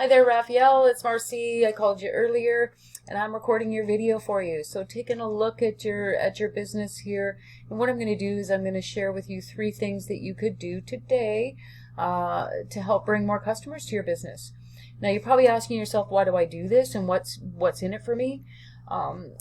Hi there, Raphael. It's Marcy. I called you earlier, and I'm recording your video for you. So, taking a look at your business here, and what I'm going to do is I'm going to share with you 3 things that you could do today to help bring more customers to your business. Now, you're probably asking yourself, why do I do this, and what's in it for me?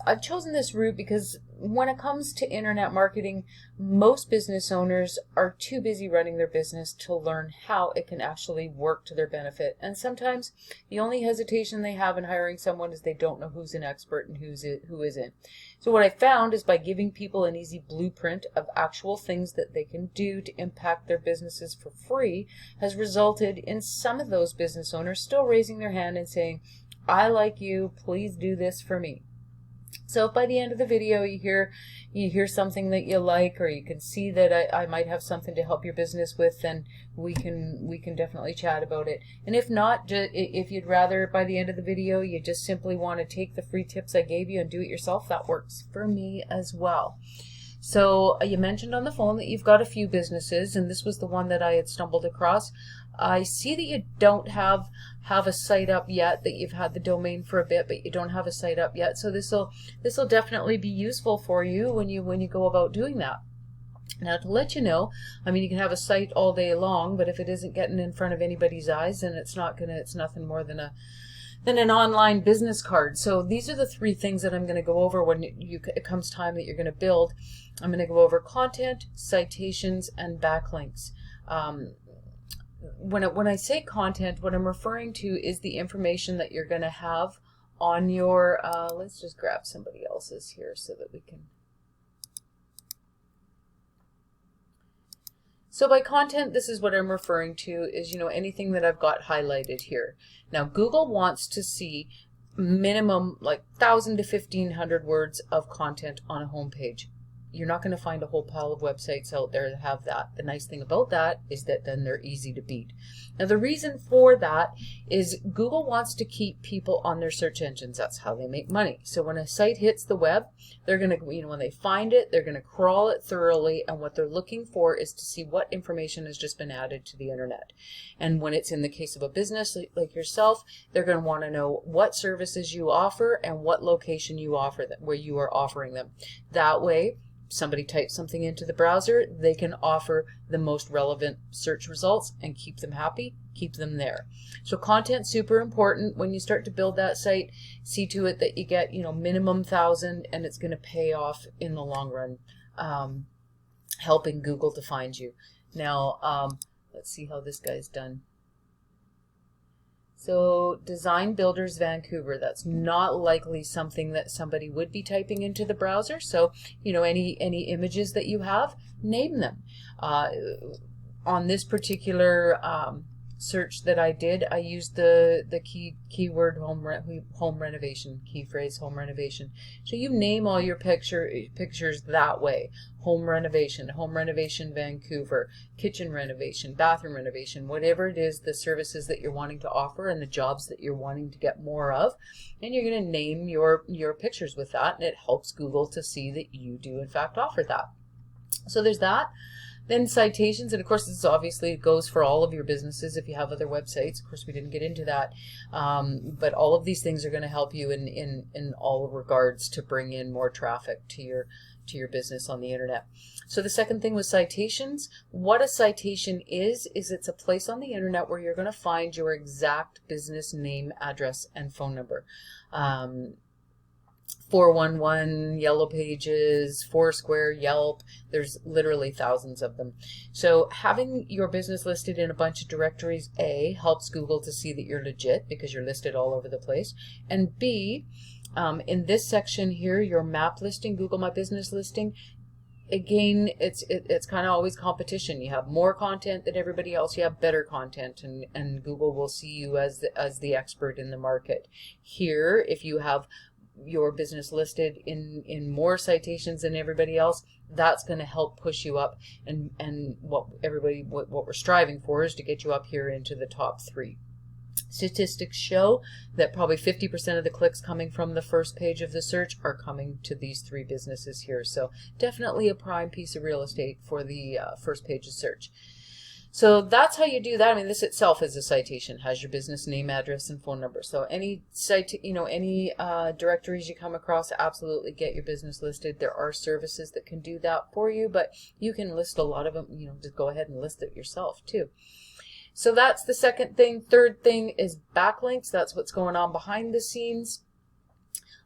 I've chosen this route because when it comes to internet marketing, most business owners are too busy running their business to learn how it can actually work to their benefit. And sometimes the only hesitation they have in hiring someone is they don't know who's an expert and who isn't. So what I found is by giving people an easy blueprint of actual things that they can do to impact their businesses for free has resulted in some of those business owners still raising their hand and saying, I like you, please do this for me. So if by the end of the video you hear something that you like, or you can see that I might have something to help your business with, then we can definitely chat about it. And if not, if you'd rather by the end of the video you just simply want to take the free tips I gave you and do it yourself, that works for me as well. So you mentioned on the phone that you've got a few businesses, and this was the one that I had stumbled across. I see that you don't have a site up yet, that you've had the domain for a bit, but you don't have a site up yet. So this will definitely be useful for you when you go about doing that. Now, to let you know, I mean, you can have a site all day long, but if it isn't getting in front of anybody's eyes, then it's nothing more than an online business card. So these are the 3 things that I'm going to go over when it comes time that you're going to build. I'm going to go over content, citations, and backlinks. When I say content, what I'm referring to is the information that you're going to have on your, let's just grab somebody else's here so that we can. So by content, this is what I'm referring to is, anything that I've got highlighted here. Now, Google wants to see minimum like 1,000 to 1,500 words of content on a homepage. You're not going to find a whole pile of websites out there that have that. The nice thing about that is that then they're easy to beat. Now, the reason for that is Google wants to keep people on their search engines. That's how they make money. So when a site hits the web, they're going to, when they find it, they're going to crawl it thoroughly, and what they're looking for is to see what information has just been added to the internet. And when it's in the case of a business like yourself, they're going to want to know what services you offer and what location you offer them, where you are offering them. That way, somebody types something into the browser, they can offer the most relevant search results and keep them happy, keep them there. So content's super important. When you start to build that site, see to it that you get, minimum 1,000, and it's going to pay off in the long run, helping Google to find you. Now, let's see how this guy's done. So Design Builders Vancouver, that's not likely something that somebody would be typing into the browser. So, any images that you have, name them. On this particular search that I did, I used the keyword home renovation, key phrase home renovation. So you name all your pictures that way. Home renovation Vancouver, kitchen renovation, bathroom renovation, whatever it is, the services that you're wanting to offer and the jobs that you're wanting to get more of, and you're going to name your pictures with that, and it helps Google to see that you do in fact offer that. So there's that. Then citations, and of course this obviously goes for all of your businesses if you have other websites. Of course we didn't get into that, but all of these things are going to help you in all regards to bring in more traffic to your business on the internet. So the second thing was citations. What a citation is it's a place on the internet where you're going to find your exact business name, address, and phone number. 411, Yellow Pages, Foursquare, Yelp, there's literally thousands of them. So having your business listed in a bunch of directories, A, helps Google to see that you're legit because you're listed all over the place, and B, in this section here, your map listing, Google My Business listing, again, it's kind of always competition. You have more content than everybody else, you have better content, and Google will see you as the expert in the market. Here, if you have your business listed in more citations than everybody else, that's going to help push you up, and what we're striving for is to get you up here into the top 3. Statistics show that probably 50% of the clicks coming from the first page of the search are coming to these 3 businesses here. So definitely a prime piece of real estate for the first page of search. So that's how you do that. I mean, this itself is a citation, has your business name, address, and phone number. So any site, any directories you come across, absolutely get your business listed. There are services that can do that for you, but you can list a lot of them. Just go ahead and list it yourself too. So that's the second thing. Third thing is backlinks. That's what's going on behind the scenes.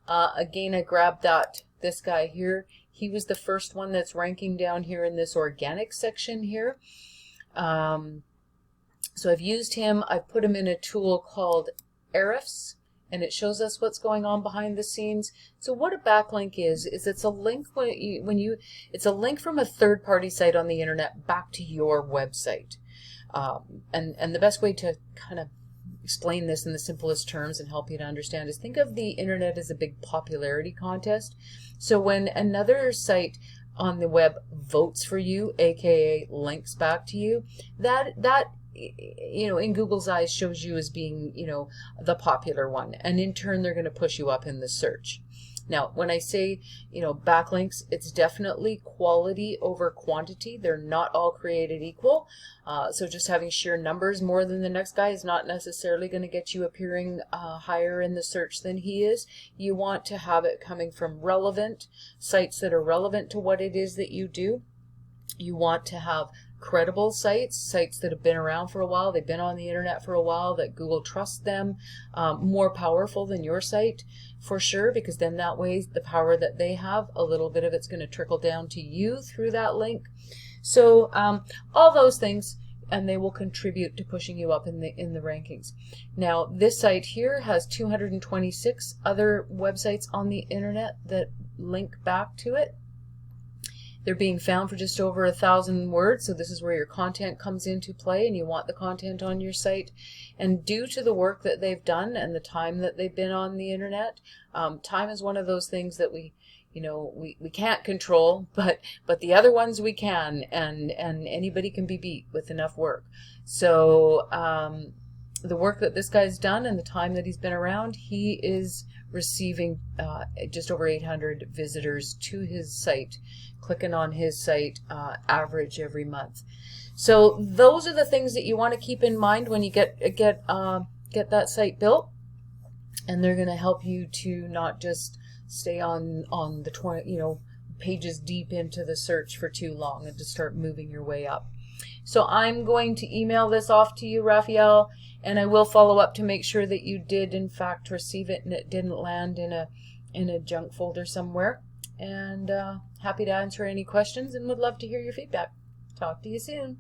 Again, I grabbed this guy here. He was the first one that's ranking down here in this organic section here. So I've used him. I've put him in a tool called Ahrefs, and it shows us what's going on behind the scenes. So what a backlink is it's a link it's a link from a third-party site on the internet back to your website. And the best way to kind of explain this in the simplest terms and help you to understand is think of the internet as a big popularity contest. So when another site on the web votes for you, aka links back to you, that in Google's eyes shows you as being the popular one, and in turn they're going to push you up in the search. Now when I say backlinks, it's definitely quality over quantity. They're not all created equal, so just having sheer numbers more than the next guy is not necessarily going to get you appearing higher in the search than he is. You want to have it coming from relevant sites that are relevant to what it is that you do. You want to have credible sites that have been around for a while, they've been on the internet for a while, that Google trusts them, more powerful than your site for sure, because then that way the power that they have, a little bit of it's going to trickle down to you through that link. So all those things, and they will contribute to pushing you up in the rankings. Now this site here has 226 other websites on the internet that link back to it. They're being found for just over 1,000 words, so this is where your content comes into play, and you want the content on your site. And due to the work that they've done and the time that they've been on the internet, time is one of those things that we can't control, but the other ones we can, and anybody can be beat with enough work. So the work that this guy's done and the time that he's been around, he is receiving just over 800 visitors to his site, clicking on his site average every month. So those are the things that you want to keep in mind when you get that site built, and they're going to help you to not just stay on the pages deep into the search for too long, and to start moving your way up. So I'm going to email this off to you, Raphael, and I will follow up to make sure that you did in fact receive it and it didn't land in a junk folder somewhere. And happy to answer any questions, and would love to hear your feedback. Talk to you soon.